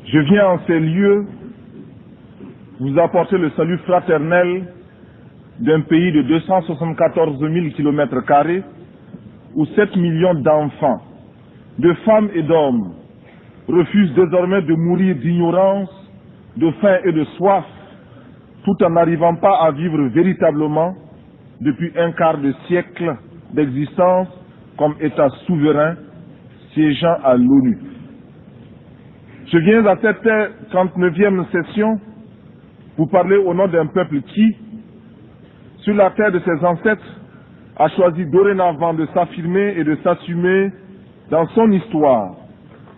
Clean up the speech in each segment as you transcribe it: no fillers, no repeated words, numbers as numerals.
Je viens en ces lieux vous apporter le salut fraternel d'un pays de 274 000 km² où 7 millions d'enfants, de femmes et d'hommes refusent désormais de mourir d'ignorance, de faim et de soif, tout en n'arrivant pas à vivre véritablement depuis un quart de siècle d'existence comme État souverain siégeant à l'ONU. Je viens à cette 39e session vous parler au nom d'un peuple qui, sur la terre de ses ancêtres, a choisi dorénavant de s'affirmer et de s'assumer dans son histoire,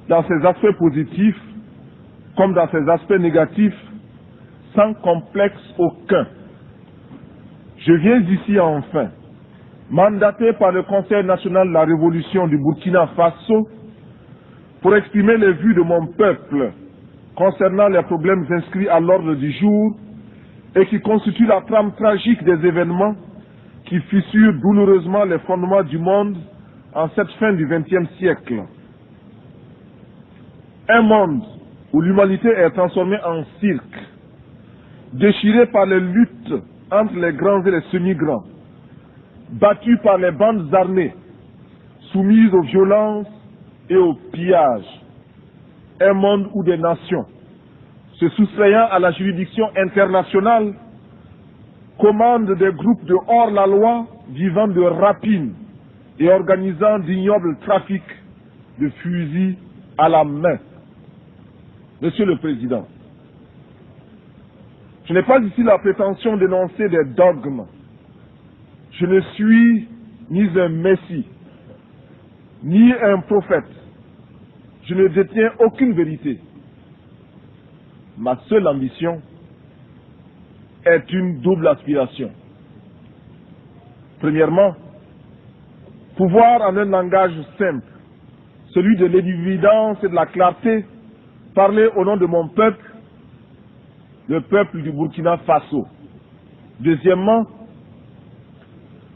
dans ses aspects positifs comme dans ses aspects négatifs, sans complexe aucun. Je viens ici enfin, mandaté par le Conseil national de la Révolution du Burkina Faso, pour exprimer les vues de mon peuple concernant les problèmes inscrits à l'ordre du jour et qui constituent la trame tragique des événements qui fissurent douloureusement les fondements du monde en cette fin du XXe siècle. Un monde où l'humanité est transformée en cirque, déchiré par les luttes entre les grands et les semi-grands, battu par les bandes armées, soumises aux violences et aux pillages. Un monde où des nations, se soustrayant à la juridiction internationale, commandent des groupes de hors-la-loi vivant de rapines et organisant d'ignobles trafics de fusils à la main. Monsieur le Président, je n'ai pas ici la prétention d'énoncer des dogmes. Je ne suis ni un messie, ni un prophète. Je ne détiens aucune vérité. Ma seule ambition est une double aspiration. Premièrement, pouvoir en un langage simple, celui de l'évidence et de la clarté, parler au nom de mon peuple, le peuple du Burkina Faso. Deuxièmement,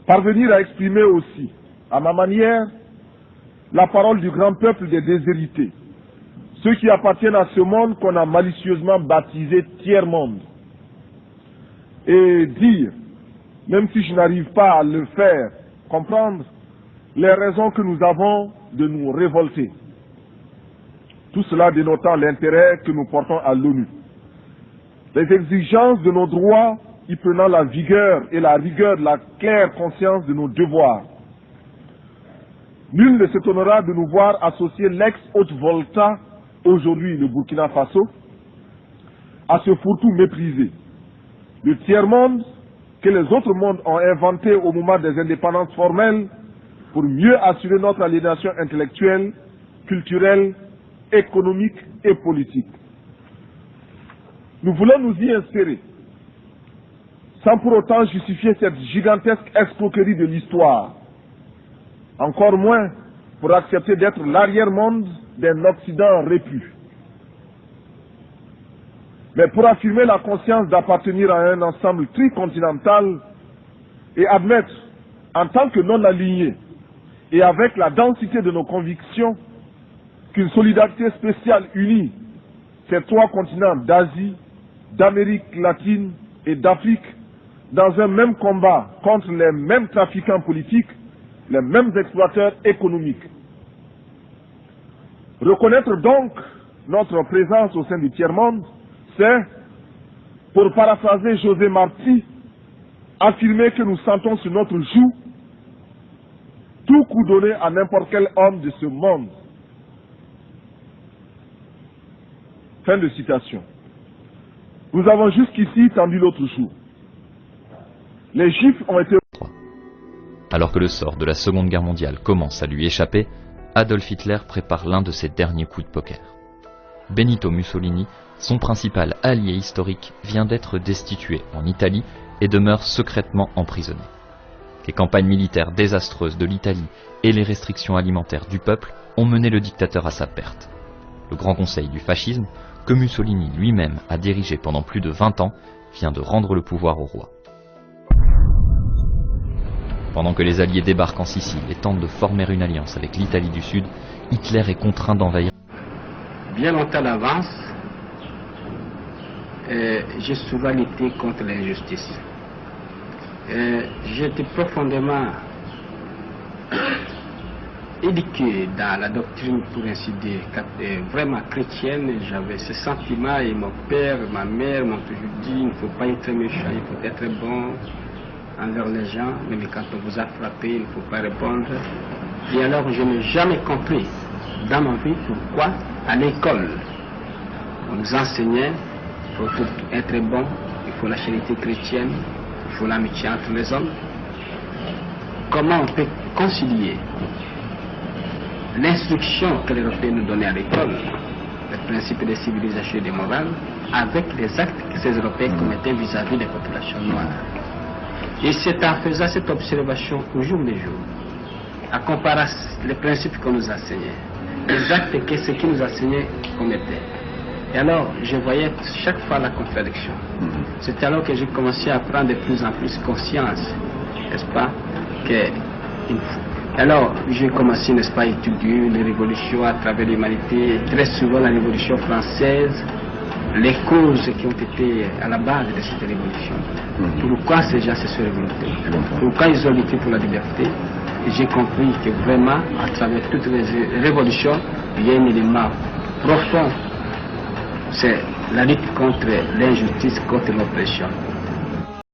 parvenir à exprimer aussi, à ma manière, la parole du grand peuple des déshérités, ceux qui appartiennent à ce monde qu'on a malicieusement baptisé tiers-monde. Et dire, même si je n'arrive pas à le faire comprendre, les raisons que nous avons de nous révolter. Tout cela dénotant l'intérêt que nous portons à l'ONU. Les exigences de nos droits y prenant la vigueur et la rigueur de la claire conscience de nos devoirs. Nul ne s'étonnera de nous voir associer l'ex-Haute-Volta, aujourd'hui le Burkina Faso, à ce fourre-tout méprisé. Le tiers-monde que les autres mondes ont inventé au moment des indépendances formelles pour mieux assurer notre aliénation intellectuelle, culturelle, économique et politique. Nous voulons nous y insérer, sans pour autant justifier cette gigantesque escroquerie de l'histoire, encore moins pour accepter d'être l'arrière-monde d'un Occident répu. Mais pour affirmer la conscience d'appartenir à un ensemble tricontinental et admettre, en tant que non-alignés et avec la densité de nos convictions, qu'une solidarité spéciale unit ces trois continents d'Asie, d'Amérique latine et d'Afrique dans un même combat contre les mêmes trafiquants politiques, les mêmes exploiteurs économiques. Reconnaître donc notre présence au sein du tiers-monde, c'est, pour paraphraser José Marti, affirmer que nous sentons sur notre joue tout coup donné à n'importe quel homme de ce monde. Fin de citation. Nous avons jusqu'ici tendu l'autre jour. Les Juifs ont été... Alors que le sort de la Seconde Guerre mondiale commence à lui échapper, Adolf Hitler prépare l'un de ses derniers coups de poker. Benito Mussolini, son principal allié historique, vient d'être destitué en Italie et demeure secrètement emprisonné. Les campagnes militaires désastreuses de l'Italie et les restrictions alimentaires du peuple ont mené le dictateur à sa perte. Le Grand Conseil du fascisme, que Mussolini lui-même a dirigé pendant plus de 20 ans, vient de rendre le pouvoir au roi. Pendant que les Alliés débarquent en Sicile et tentent de former une alliance avec l'Italie du Sud, Hitler est contraint d'envahir. Bien longtemps d'avance, j'ai souvent lutté contre l'injustice. J'étais profondément éduqué dans la doctrine, pour ainsi dire, vraiment chrétienne. J'avais ce sentiment et mon père, ma mère m'ont toujours dit il ne faut pas être méchant, il faut être bon envers les gens, même quand on vous a frappé, il ne faut pas répondre. Et alors je n'ai jamais compris dans ma vie pourquoi à l'école on nous enseignait il faut être bon, il faut la charité chrétienne, il faut l'amitié entre les hommes. Comment on peut concilier l'instruction que les Européens nous donnaient à l'école, le principe de civilisation et de morale, avec les actes que ces Européens commettaient vis-à-vis des populations noires. Et c'est en faisant cette observation au jour le jour, à comparer les principes qu'on nous enseignait, les actes que ceux qui nous enseignaient commettaient. Et alors, je voyais chaque fois la contradiction. C'est alors que j'ai commencé à prendre de plus en plus conscience, n'est-ce pas, alors, j'ai commencé, n'est-ce pas, à étudier les révolutions à travers l'humanité, très souvent la révolution française, les causes qui ont été à la base de cette révolution. Pourquoi ces gens se sont révoltés? Pourquoi ils ont lutté pour la liberté? Et j'ai compris que vraiment, à travers toutes les révolutions, il y a un élément profond. C'est la lutte contre l'injustice, contre l'oppression.